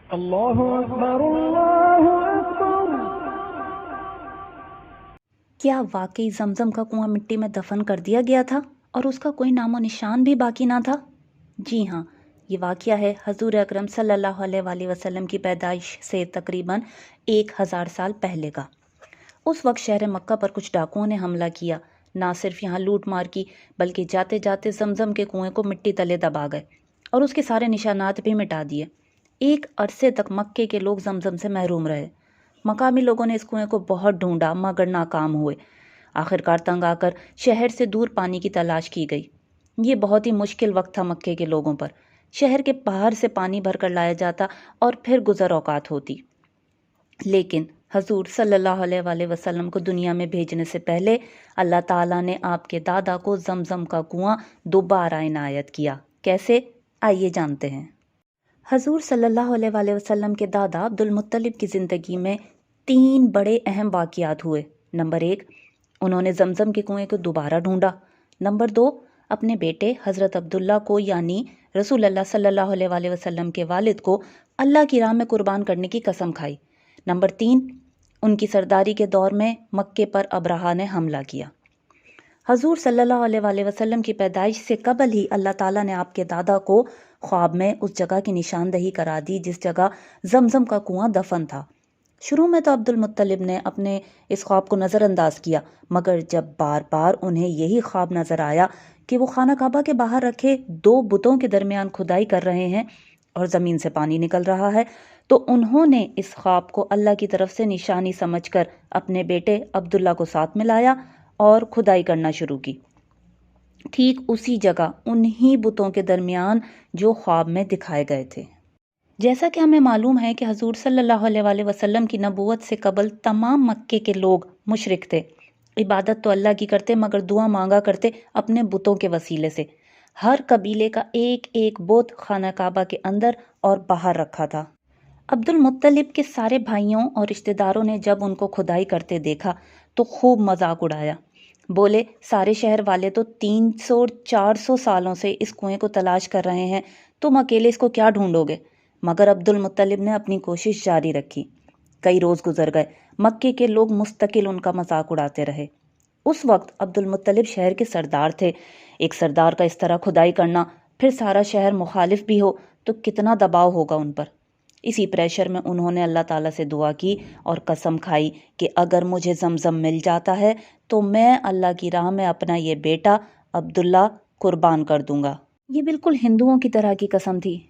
اللہ اکبر اللہ اکبر۔ کیا واقعی زمزم کا کنواں مٹی میں دفن کر دیا گیا تھا اور اس کا کوئی نام و نشان بھی باقی نہ تھا؟ جی ہاں، یہ واقعہ ہے حضور اکرم صلی اللہ علیہ وآلہ وسلم کی پیدائش سے تقریباً 1000 سال پہلے کا۔ اس وقت شہر مکہ پر کچھ ڈاکوؤں نے حملہ کیا، نہ صرف یہاں لوٹ مار کی بلکہ جاتے جاتے زمزم کے کنویں کو مٹی تلے دبا گئے اور اس کے سارے نشانات بھی مٹا دیے۔ ایک عرصے تک مکے کے لوگ زمزم سے محروم رہے۔ مقامی لوگوں نے اس کنویں کو بہت ڈھونڈا مگر ناکام ہوئے۔ آخرکار تنگ آ کر شہر سے دور پانی کی تلاش کی گئی۔ یہ بہت ہی مشکل وقت تھا مکے کے لوگوں پر۔ شہر کے باہر سے پانی بھر کر لایا جاتا اور پھر گزر اوقات ہوتی، لیکن حضور صلی اللہ علیہ وآلہ وسلم کو دنیا میں بھیجنے سے پہلے اللہ تعالیٰ نے آپ کے دادا کو زمزم کا کنواں دوبارہ عنایت کیا۔ کیسے؟ آئیے جانتے ہیں۔ حضور صلی اللہ علیہ وآلہ وسلم کے دادا عبد المطلب کی زندگی میں 3 بڑے اہم واقعات ہوئے۔ نمبر 1، انہوں نے زمزم کے کنویں کو دوبارہ ڈھونڈا۔ نمبر 2، اپنے بیٹے حضرت عبداللہ کو یعنی رسول اللہ صلی اللہ علیہ وآلہ وسلم کے والد کو اللہ کی راہ میں قربان کرنے کی قسم کھائی۔ نمبر 3، ان کی سرداری کے دور میں مکے پر ابرہہ نے حملہ کیا۔ حضور صلی اللہ علیہ وآلہ وسلم کی پیدائش سے قبل ہی اللہ تعالیٰ نے آپ کے دادا کو خواب میں اس جگہ کی نشاندہی کرا دی جس جگہ زمزم کا کنواں دفن تھا۔ شروع میں تو عبد المطلب نے اپنے اس خواب کو نظر انداز کیا، مگر جب بار بار انہیں یہی خواب نظر آیا کہ وہ خانہ کعبہ کے باہر رکھے 2 بتوں کے درمیان کھدائی کر رہے ہیں اور زمین سے پانی نکل رہا ہے، تو انہوں نے اس خواب کو اللہ کی طرف سے نشانی سمجھ کر اپنے بیٹے عبداللہ کو ساتھ ملایا اور کھدائی کرنا شروع کی، ٹھیک اسی جگہ انہی بتوں کے درمیان جو خواب میں دکھائے گئے تھے۔ جیسا کہ ہمیں معلوم ہے کہ حضور صلی اللہ علیہ وآلہ وسلم کی نبوت سے قبل تمام مکے کے لوگ مشرک تھے، عبادت تو اللہ کی کرتے مگر دعا مانگا کرتے اپنے بتوں کے وسیلے سے۔ ہر قبیلے کا ایک ایک بت خانہ کعبہ کے اندر اور باہر رکھا تھا۔ عبد المطلب کے سارے بھائیوں اور رشتہ داروں نے جب ان کو کھدائی کرتے دیکھا تو خوب مذاق اڑایا، بولے سارے شہر والے تو 300-400 سالوں سے اس کنویں کو تلاش کر رہے ہیں، تم اکیلے اس کو کیا ڈھونڈو گے؟ مگر عبد المطلب نے اپنی کوشش جاری رکھی۔ کئی روز گزر گئے، مکے کے لوگ مستقل ان کا مذاق اڑاتے رہے۔ اس وقت عبد المطلب شہر کے سردار تھے۔ ایک سردار کا اس طرح کھدائی کرنا، پھر سارا شہر مخالف بھی ہو تو کتنا دباؤ ہوگا ان پر۔ اسی پریشر میں انہوں نے اللہ تعالیٰ سے دعا کی اور قسم کھائی کہ اگر مجھے زمزم مل جاتا ہے تو میں اللہ کی راہ میں اپنا یہ بیٹا عبداللہ قربان کر دوں گا۔ یہ بالکل ہندوؤں کی طرح کی قسم تھی،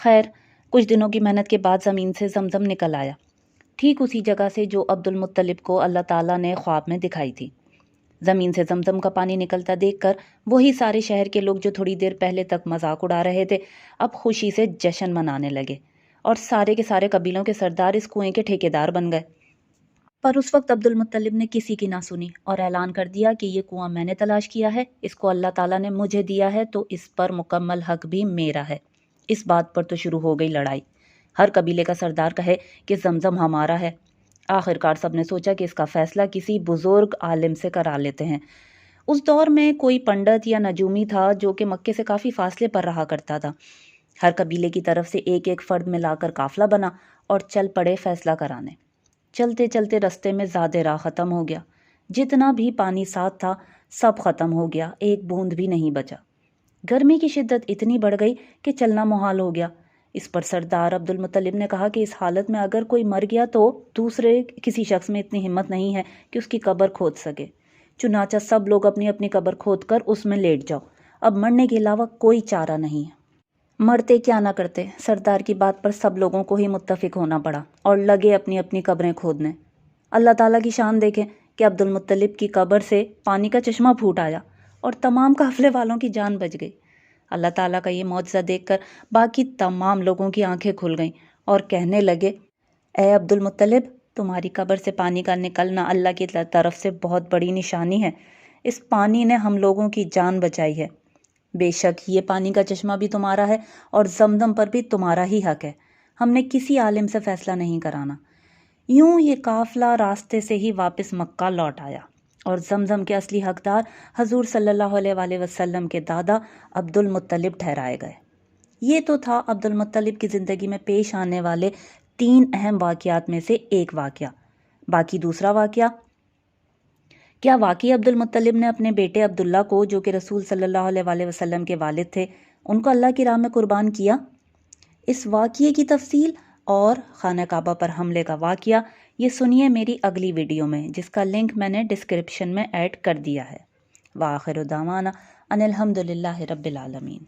خیر، کچھ دنوں کی محنت کے بعد زمین سے زمزم نکل آیا، ٹھیک اسی جگہ سے جو عبد المطلب کو اللہ تعالیٰ نے خواب میں دکھائی تھی۔ زمین سے زمزم کا پانی نکلتا دیکھ کر وہی سارے شہر کے لوگ جو تھوڑی دیر پہلے تک مذاق اڑا رہے تھے اب خوشی سے جشن منانے لگے اور سارے کے سارے قبیلوں کے سردار اس کنویں کے ٹھیکیدار بن گئے۔ پر اس وقت عبد المطلب نے کسی کی نہ سنی اور اعلان کر دیا کہ یہ کنواں میں نے تلاش کیا ہے، اس کو اللہ تعالیٰ نے مجھے دیا ہے تو اس پر مکمل حق بھی میرا ہے۔ اس بات پر تو شروع ہو گئی لڑائی۔ ہر قبیلے کا سردار کہے کہ زمزم ہمارا ہے۔ آخرکار سب نے سوچا کہ اس کا فیصلہ کسی بزرگ عالم سے کرا لیتے ہیں۔ اس دور میں کوئی پنڈت یا نجومی تھا جو کہ مکے سے کافی فاصلے پر رہا کرتا تھا۔ ہر قبیلے کی طرف سے ایک ایک فرد ملا کر قافلہ بنا اور چل پڑے فیصلہ کرانے۔ چلتے چلتے رستے میں زیادہ راہ ختم ہو گیا، جتنا بھی پانی ساتھ تھا سب ختم ہو گیا، ایک بوند بھی نہیں بچا۔ گرمی کی شدت اتنی بڑھ گئی کہ چلنا محال ہو گیا۔ اس پر سردار عبد المطلب نے کہا کہ اس حالت میں اگر کوئی مر گیا تو دوسرے کسی شخص میں اتنی ہمت نہیں ہے کہ اس کی قبر کھود سکے، چنانچہ سب لوگ اپنی اپنی قبر کھود کر اس میں لیٹ جاؤ، اب مرنے کے علاوہ کوئی چارہ نہیں ہے۔ مرتے کیا نہ کرتے، سردار کی بات پر سب لوگوں کو ہی متفق ہونا پڑا اور لگے اپنی اپنی قبریں کھودنے۔ اللہ تعالیٰ کی شان دیکھیں کہ عبد المطلب کی قبر سے پانی کا چشمہ پھوٹ آیا اور تمام قافلے والوں کی جان بچ گئی۔ اللہ تعالیٰ کا یہ معجزہ دیکھ کر باقی تمام لوگوں کی آنکھیں کھل گئیں اور کہنے لگے، اے عبد المطلب، تمہاری قبر سے پانی کا نکلنا اللہ کی طرف سے بہت بڑی نشانی ہے۔ اس پانی نے ہم لوگوں کی جان بچائی ہے۔ بے شک یہ پانی کا چشمہ بھی تمہارا ہے اور زمزم پر بھی تمہارا ہی حق ہے، ہم نے کسی عالم سے فیصلہ نہیں کرانا۔ یوں یہ قافلہ راستے سے ہی واپس مکہ لوٹ آیا اور زمزم کے اصلی حقدار حضور صلی اللہ علیہ وآلہ وسلم کے دادا عبد المطلب ٹھہرائے گئے۔ یہ تو تھا عبد المطلب کی زندگی میں پیش آنے والے 3 اہم واقعات میں سے ایک واقعہ۔ باقی دوسرا واقعہ، کیا واقعی عبد المطلب نے اپنے بیٹے عبداللہ کو، جو کہ رسول صلی اللہ علیہ وآلہ وسلم کے والد تھے، ان کو اللہ کی راہ میں قربان کیا؟ اس واقعے کی تفصیل اور خانہ کعبہ پر حملے کا واقعہ یہ سنیے میری اگلی ویڈیو میں، جس کا لنک میں نے ڈسکرپشن میں ایڈ کر دیا ہے۔ وآخر دعوانا ان الحمد للہ رب العالمین۔